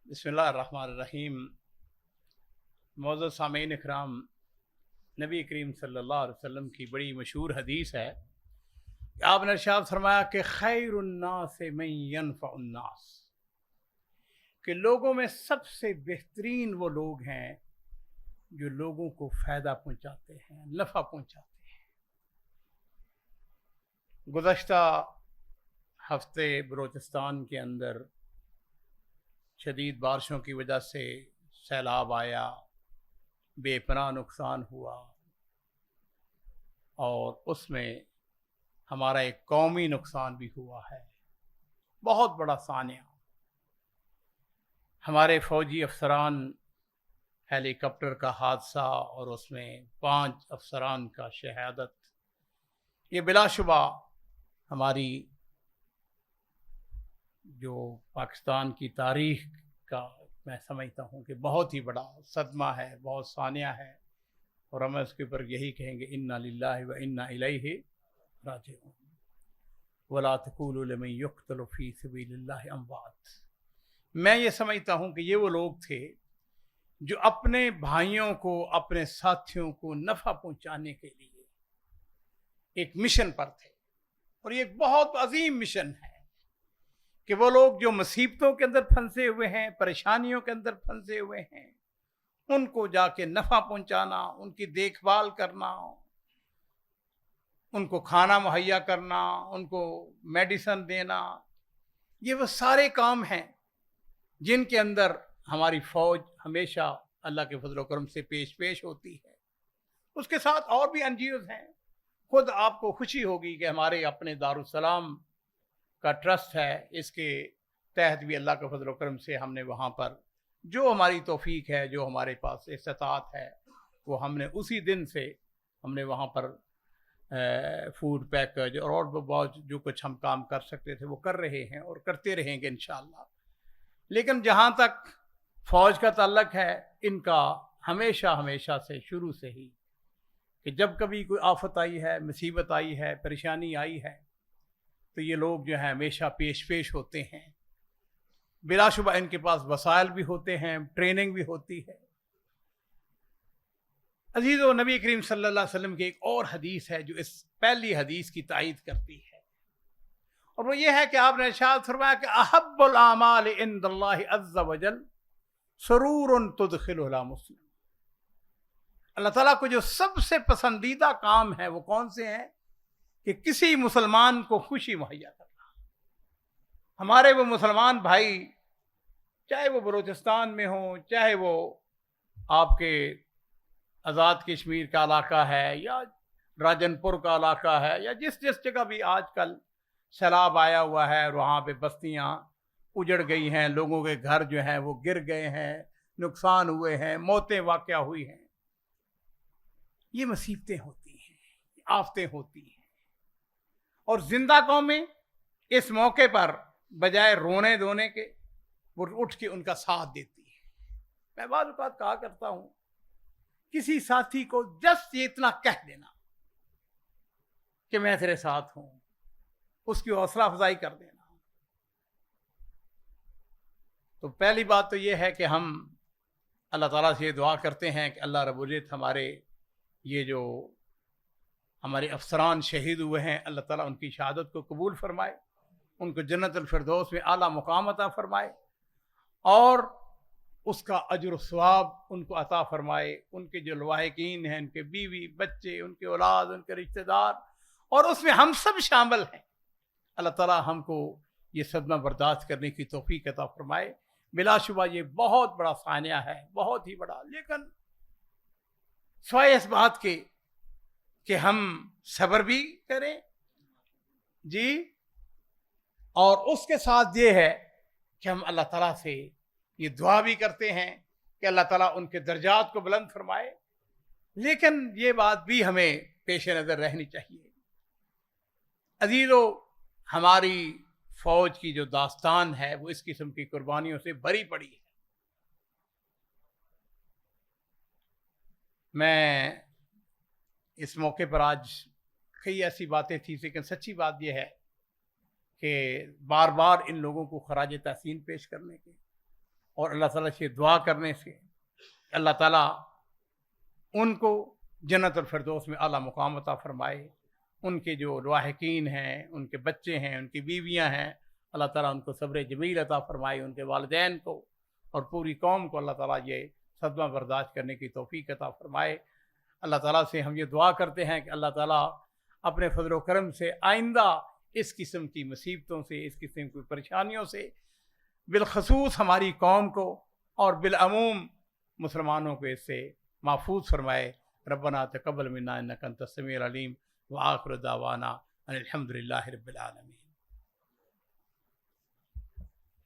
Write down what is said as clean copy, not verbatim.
बिस्मिल्लाहिर्रहमानिर्रहीम। मौजूद सामीन इकराम, नबी करीम सल्लल्लाहु अलैहि वसल्लम की बड़ी मशहूर हदीस है कि आपने इरशाद फरमाया कि खैरुन्नास मन यनफ़उन्नास, कि लोगों में सबसे बेहतरीन वो लोग हैं जो लोगों को फ़ायदा पहुँचाते हैं, नफ़ा पहुँचाते हैं। गुज़श्ता हफ्ते बलूचिस्तान के अंदर शदीद बारिशों की वजह से सैलाब आया, बेपनाह नुकसान हुआ और उसमें हमारा एक कौमी नुकसान भी हुआ है, बहुत बड़ा सानिया। हमारे फ़ौजी अफसरान हेलीकॉप्टर का हादसा और उसमें 5 अफसरान का शहादत, ये बिलाशुबा हमारी जो पाकिस्तान की तारीख़ का मैं समझता हूँ कि बहुत ही बड़ा सदमा है, बहुत सानिया है। और हम इसके ऊपर यही कहेंगे, इन्ना लिल्लाहि व इन्ना इलैहि राजिऊन वला तक़ूलू लिमन युक़्तलु फ़ी सबीलिल्लाहि अमवात। मैं ये समझता हूँ कि ये वो लोग थे जो अपने भाइयों को, अपने साथियों को नफ़ा पहुँचाने के लिए एक मिशन पर थे। और ये एक बहुत अजीम मिशन है कि वो लोग जो मुसीबतों के अंदर फंसे हुए हैं, परेशानियों के अंदर फंसे हुए हैं, उनको जाके नफ़ा पहुंचाना, उनकी देखभाल करना, उनको खाना मुहैया करना, उनको मेडिसिन देना, ये वो सारे काम हैं जिनके अंदर हमारी फ़ौज हमेशा अल्लाह के फजल करम से पेश होती है। उसके साथ और भी NGOs हैं। खुद आपको खुशी होगी कि हमारे अपने दारुस्सलाम का ट्रस्ट है, इसके तहत भी अल्लाह के फजल करम से हमने वहाँ पर जो हमारी तौफीक है, जो हमारे पास इस्तात है, वो हमने उसी दिन से हमने वहाँ पर फूड पैकेज और बहुत जो कुछ हम काम कर सकते थे वो कर रहे हैं और करते रहेंगे इंशाअल्लाह। लेकिन जहाँ तक फ़ौज का ताल्लुक़ है, इनका हमेशा से शुरू से ही कि जब कभी कोई आफत आई है, मुसीबत आई है, परेशानी आई है, तो ये लोग जो है हमेशा पेश होते हैं। बिलाशुबा इनके पास वसाइल भी होते हैं, ट्रेनिंग भी होती है। अजीज़ो, नबी करीम सल्लल्लाहु अलैहि वसल्लम की एक और हदीस है जो इस पहली हदीस की तायीद करती है, और वो ये है कि आपने इरशाद फरमाया कि अहब्बुल आमाल इंदल्लाहि अज़्ज़ व जल सुरूरुन तुदखिलुहु अला मुस्लिम। अल्लाह ताला को जो सबसे पसंदीदा काम है वो कौन से हैं कि किसी मुसलमान को खुशी मुहैया करना। हमारे वो मुसलमान भाई, चाहे वो बलूचिस्तान में हो, चाहे वो आपके आज़ाद कश्मीर का इलाका है या राजनपुर का इलाका है, या जिस जगह भी आजकल सैलाब आया हुआ है और वहाँ पे बस्तियाँ उजड़ गई हैं, लोगों के घर जो हैं वो गिर गए हैं, नुकसान हुए हैं, मौतें वाक़या हुई हैं, ये मुसीबतें होती हैं, आफतें होती हैं। और जिंदा कौमें इस मौके पर बजाय रोने धोने के वो उठ के उनका साथ देती है। मैं बाज़ औक़ात कहा करता हूँ, किसी साथी को जस्ट ये इतना कह देना कि मैं तेरे साथ हूँ, उसकी हौसला अफजाई कर देना। तो पहली बात तो ये है कि हम अल्लाह ताला से दुआ करते हैं कि अल्लाह रब्बुल इज़्ज़त हमारे ये जो हमारे अफसरान शहीद हुए हैं, अल्लाह ताला उनकी शहादत को कबूल फरमाए, उनको जन्नतुल फिरदौस में आला मुकाम अता फरमाए और उसका अजर सवाब उनको अता फरमाए। उनके जो लवाहिकीन हैं, उनके बीवी बच्चे, उनके औलाद, उनके रिश्तेदार, और उसमें हम सब शामिल हैं, अल्लाह ताला हमको ये सदमा बर्दाश्त करने की तौफीक अता फरमाए। बिलाशुबा ये बहुत बड़ा सानिया है, बहुत ही बड़ा। लेकिन सिवाय इस बात के कि हम सब्र भी करें जी, और उसके साथ ये है कि हम अल्लाह ताला से ये दुआ भी करते हैं कि अल्लाह ताला उनके दर्जात को बुलंद फरमाए। लेकिन ये बात भी हमें पेश नज़र रहनी चाहिए। अजीज़ो, हमारी फ़ौज की जो दास्तान है वो इस किस्म की कुर्बानियों से भरी पड़ी है। मैं इस मौके पर आज कई ऐसी बातें थी, लेकिन सच्ची बात यह है कि बार बार इन लोगों को खराज तहसीन पेश करने के اور اللہ تعالیٰ سے دعا کرنے سے اللہ تعالیٰ ان کو جنت الفردوس میں اعلیٰ مقام عطا فرمائے. ان کے جو لاحقین ہیں، ان کے بچے ہیں، ان کی بیویاں ہیں، اللہ تعالیٰ ان کو صبر جمیل عطا فرمائے. ان کے والدین کو اور پوری قوم کو اللہ تعالیٰ یہ صدمہ برداشت کرنے کی توفیق عطا فرمائے. اللہ تعالیٰ سے ہم یہ دعا کرتے ہیں کہ اللہ تعالیٰ اپنے فضل و کرم سے آئندہ اس قسم کی مصیبتوں سے، اس قسم کی پریشانیوں سے بالخصوص ہماری قوم کو اور بالعموم مسلمانوں کو اس سے محفوظ فرمائے. ربنا تقبل منا انک انت السمیع العلیم وآخر دعوانا ان الحمد للہ رب العالمین.